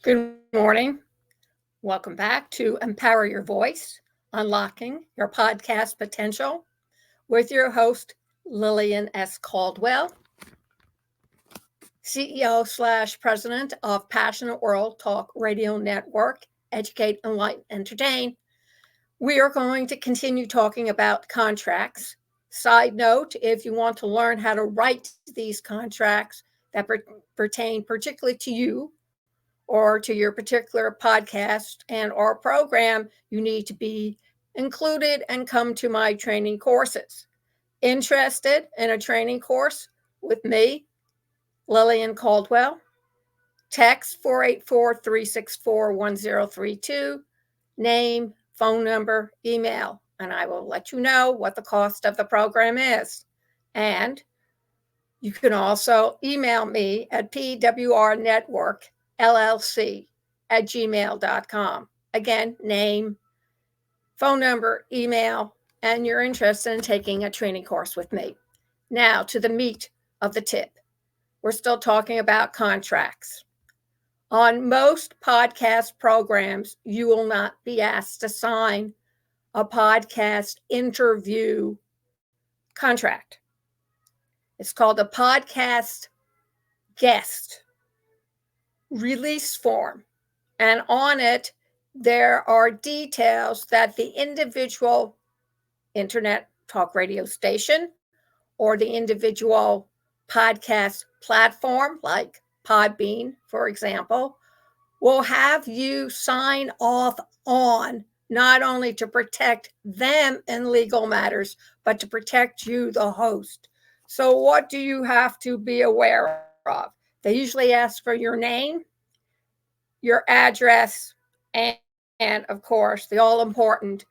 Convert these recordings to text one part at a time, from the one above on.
Good morning. Welcome back to Empower Your Voice, Unlocking Your Podcast Potential with your host, Lillian S. Cauldwell, CEO/President of Passionate World Talk Radio Network, Educate, Enlighten, Entertain. We are going to continue talking about contracts. Side note, if you want to learn how to write these contracts that pertain particularly to you, or to your particular podcast and or program, you need to be included and come to my training courses. Interested in a training course with me, Lillian Cauldwell? Text 484-364-1032, name, phone number, email, and I will let you know what the cost of the program is. And you can also email me at pwrnetworkllc@gmail.com. Again, name, phone number, email, and you're interested in taking a training course with me. Now to the meat of the tip. We're still talking about contracts. On most podcast programs, you will not be asked to sign a podcast interview contract. It's called a podcast guest release form. And on it, there are details that the individual internet talk radio station or the individual podcast platform, like Podbean, for example, will have you sign off on, not only to protect them in legal matters, but to protect you, the host. So what do you have to be aware of? They usually ask for your name, your address, and of course, the all important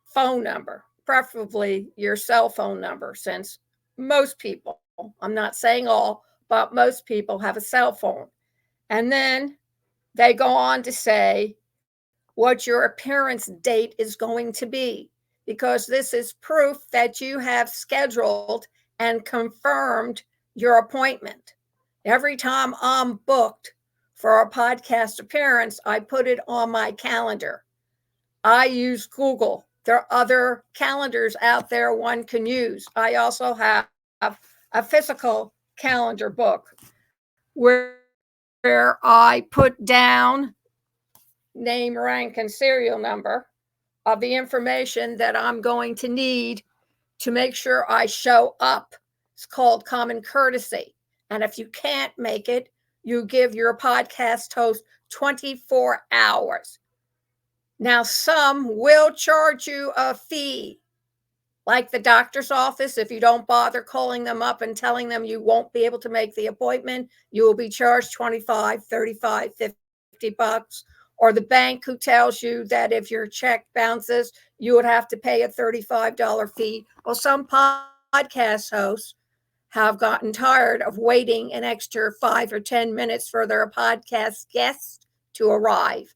phone number, preferably your cell phone number, since most people, I'm not saying all, but most people have a cell phone. And then they go on to say what your appearance date is going to be, because this is proof that you have scheduled and confirmed your appointment. Every time I'm booked for a podcast appearance, I put it on my calendar. I use Google. There are other calendars out there one can use. I also have a physical calendar book where I put down name, rank, and serial number of the information that I'm going to need to make sure I show up. It's called common courtesy. And if you can't make it, you give your podcast host 24 hours. Now, some will charge you a fee, like the doctor's office. If you don't bother calling them up and telling them you won't be able to make the appointment, you will be charged 25, 35, 50 bucks. Or the bank who tells you that if your check bounces, you would have to pay a $35 fee. Well, some podcast hosts have gotten tired of waiting an extra 5 or 10 minutes for their podcast guests to arrive.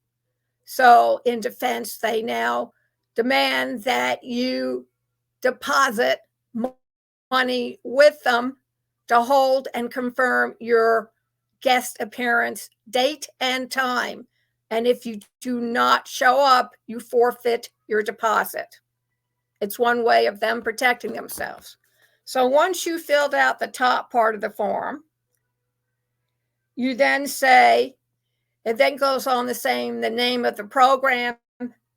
So in defense, they now demand that you deposit money with them to hold and confirm your guest appearance date and time. And if you do not show up, you forfeit your deposit. It's one way of them protecting themselves. So once you filled out the top part of the form, you then say, it then goes on to saying the name of the program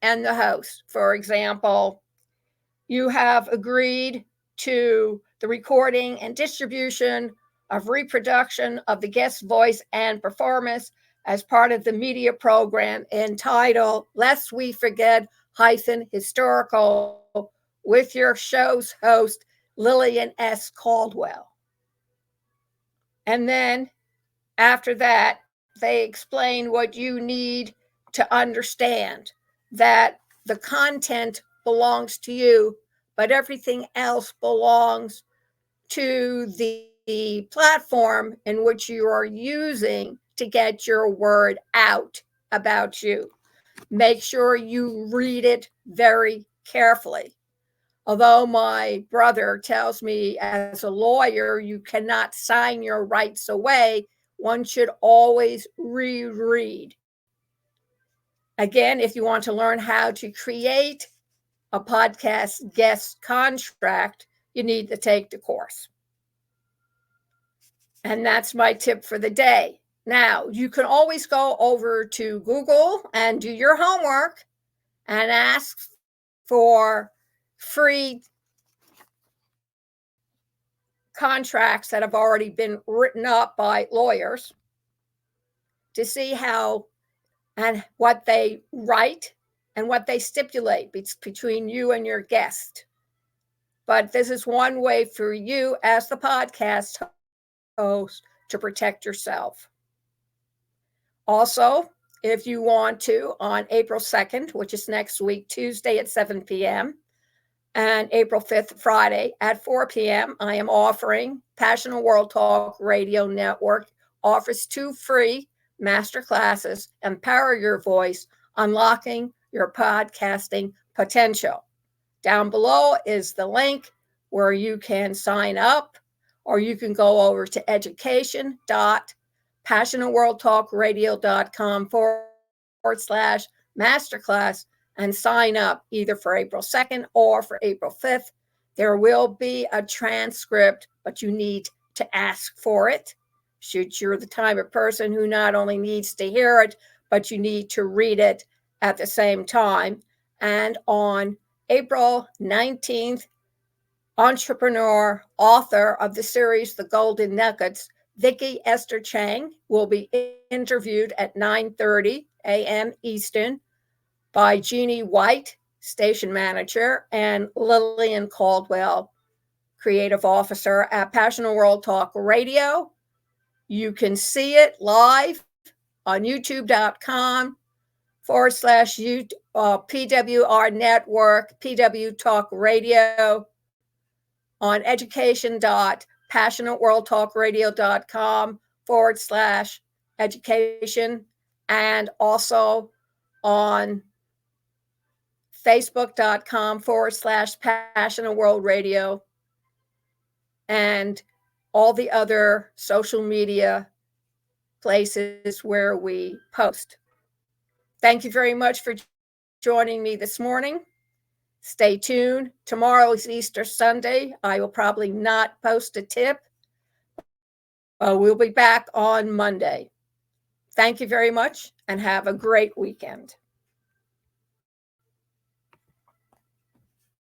and the host. For example, you have agreed to the recording and distribution of reproduction of the guest voice and performance as part of the media program entitled Lest We Forget Historical with your show's host, Lillian S. Cauldwell. And then after that, they explain what you need to understand, that the content belongs to you, but everything else belongs to the platform in which you are using to get your word out about you. Make sure you read it very carefully. Although my brother tells me as a lawyer you cannot sign your rights away, one should always reread Again, if you want to learn how to create a podcast guest contract, you need to take the course. And that's my tip for the day. Now, you can always go over to Google and do your homework and ask for free contracts that have already been written up by lawyers to see how and what they write and what they stipulate between you and your guest. But this is one way for you as the podcast host to protect yourself. Also, if you want to, on April 2nd, which is next week, Tuesday at 7 p.m., and April 5th, Friday at 4 p.m., I am offering Passionate World Talk Radio Network offers 2 free master classes, Empower Your Voice, Unlocking Your Podcasting Potential. Down below is the link where you can sign up, or you can go over to education.passionateworldtalkradio.com/masterclass and sign up either for April 2nd or for April 5th. There will be a transcript, but you need to ask for it. Shoot, you're the type of person who not only needs to hear it, but you need to read it at the same time. And on April 19th, entrepreneur, author of the series The Golden Nuggets, Vicki Esther Chang, will be interviewed at 9:30 a.m. Eastern by Jeannie White, station manager, and Lillian Cauldwell, creative officer at Passionate World Talk Radio. You can see it live on youtube.com/PWR Network, PW Talk Radio, on education.passionateworldtalkradio.com/education, and also on facebook.com/Passionate World Radio, and all the other social media places where we post. Thank you very much for joining me this morning. Stay tuned. Tomorrow is Easter Sunday. I will probably not post a tip. We'll be back on Monday. Thank you very much and have a great weekend.